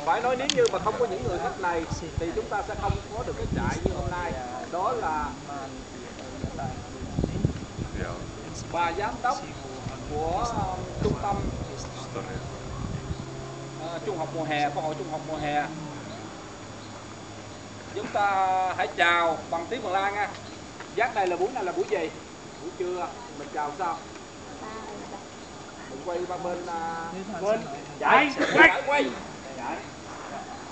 Phải nói nếu như mà không có những người khách này thì chúng ta sẽ không có được cái trại như hôm nay. Đó là bà giám đốc của trung tâm trung học mùa hè, câu hội trung học mùa hè. Chúng ta hãy chào bằng tiếng Phần Lan nha. Giác này là buổi buổi gì? Buổi trưa. Mình chào sao? Mình quay qua bên chạy quay. Chạy.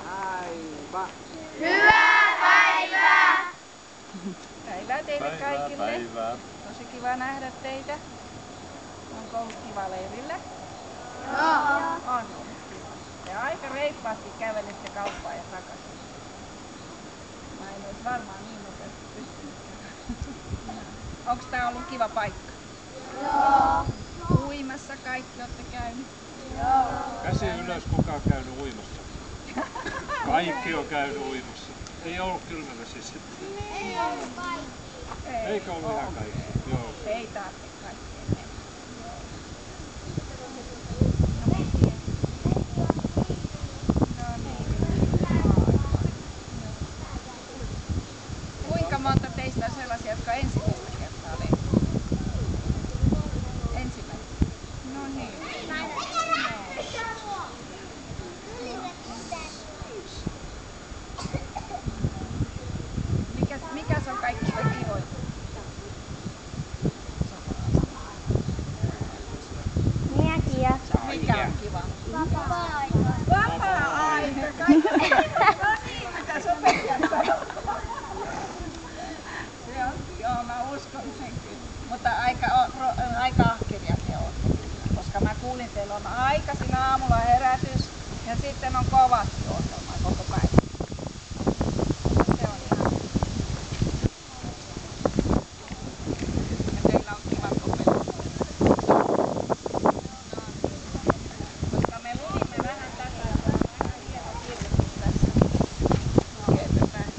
2, 3. Hyvää päivää! Päivää teille kaikille. Tosi kiva nähdä teitä. Onko ollut kiva leirillä? Joo. On. Te aika reippaasti kävelette kauppaan ja takaisin. Mä en olisi varmaan niin nopeasti pystynyt. Onko tää ollut kiva paikka? Joo. Uimassa kaikki olette käynyt? Joo. Käsi ylös, kuka on käynyt uimassa? Kaikki on käynyt uimassa. Ei ollut kylmävesissä. Ei ollut kaikki. Eikä ollut ihan kaikki. Joo. Ei tarvitse kaikkea. Kuinka monta teistä on sellaisia, jotka ensimmäistä kertaa leirillä? Ensimmäistä? No niin. Mikäs on kaikkein kivoin? Minäkin. Mikä on kiva? Vapaa-aika. Vapaa-aika! No niin, mitä sopettaja sanoo? Joo, mä uskon sen kyllä. Mutta aika ahkeria te olette, koska mä kuulin, teillä on aikaisin aamulla herätys ja sitten on kovasti ohjelma koko päivä. Se on ihan. Ja teillä on kivat opetukset. Koska me luimme vähän tätä, että on aika hieno kirjoitus tässä. Tiedetään.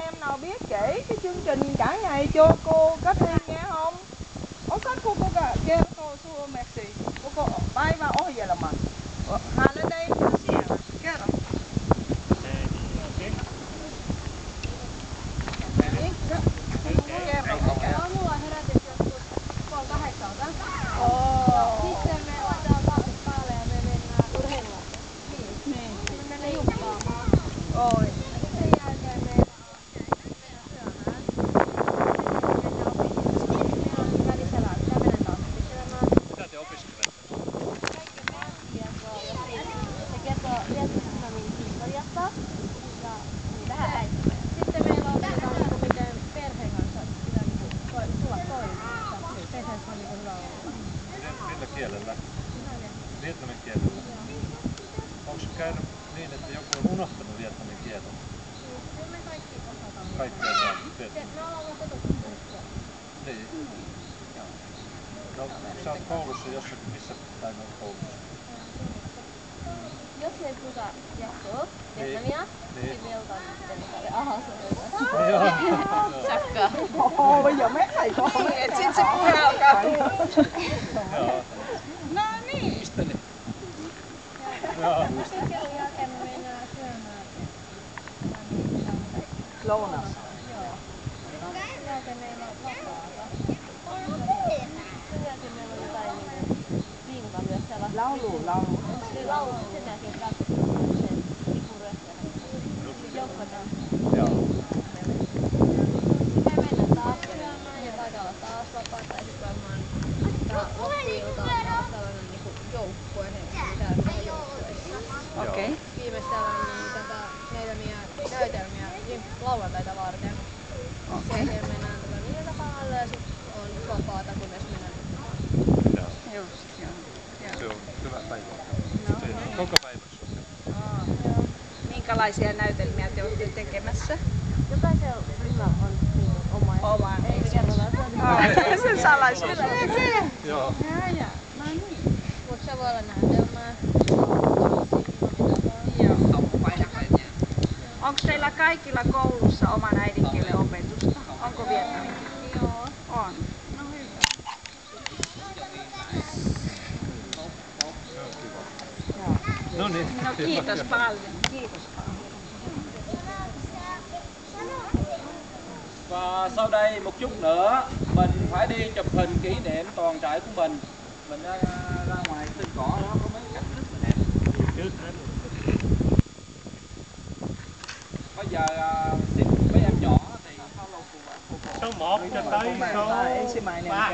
Em nào biết kể cái chương trình cả ngày cho cô Katrin nghe không? Osaatko kuka kertoo suomeksi koko päivän ohjelman? Holiday on siellä. Kerro. Aamulla herätys joskus 7:30. Sitten me laitetaan vaatteet päälle ja me mennään urheiluun. Niin. Me mennään jumppaamaan. Oi. Sen jälkeen meillä on syömään. Mennään opiskelemaan. Meillä on välisellä kävelen taas opiskelemaan. Mitä te opiskelette? Kaikki maantietoa ja se kertoo Vietnamin historiasta ja vähän äitiä. Sitten meillä on miten perheen kanssa pitää tulla toimeen. Perheessä on hyvä olla. Millä kielellä? Vietnamin kielellä. Onko käynyt niin, että joku on unohtanut vietnamin kielen? Kyllä me kaikki osataan. Kaikki on vietnamin. Me ollaan vaan totuttu. Niin. No, sä oot koulussa jossakin, missä päin on koulussa? Jos ei puhuta jaksoa vietnamia, niin me oltaan sitten ahasella. Joo. Sakka. Bây giờ mấy thầy cô không biết xin xin cao cao. Joo. No niin. Joo. Opiskelun jälkeen me mennään syömään. Lounas. Joo. Sen jälkeen meillä on vapaata. Sen jälkeen meillä on jotain liikuntaa myös siellä. Laulu. Eli laulu. Sen jälkeen katsotaan sen lipuryössä. Joukkotaan. Joo. Me mennään taas syömään ja taitaa olla taas vapaata ja sitten varmaan loppuilta on taas tällainen niinku joukkue, mitä on joukkueissa. Okei. Viimeistellään tätä meidän näytelmiä lauantaita varten. Sen jälkeen mennään niiltä palalle ja sitten on vapaata, kunnes mennään nyt. Joo. Just, joo. Se on hyvä päivä. Koko päivä Minkälaisia näytelmiä te olette tekemässä? Jokaisella ryhmällä on oma. Oma. Ei me kerrota. Se salaisuus. Joo. No niin. Mutta se voi olla näytelmää. Onko teillä kaikilla koulussa oman äidinkielen opetusta? Onko vietnamin? Joo. On. No hyvä. No niin. No kiitos paljon. Kiitos paljon. Và sau đây một chút nữa mình phải đi chụp hình kỷ niệm toàn trại của mình. Mình ra ngoài trên cỏ đó có mấy cảnh rất là đẹp. Bây giờ xin mấy em nhỏ thì Số 1 cho tới số 3.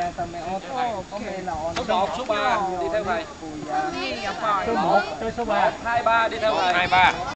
số 1, số 3 đi theo thầy. Niin ja paljon. Số 1 tới số 3. 2, 3 đi theo thầy. 2, 3.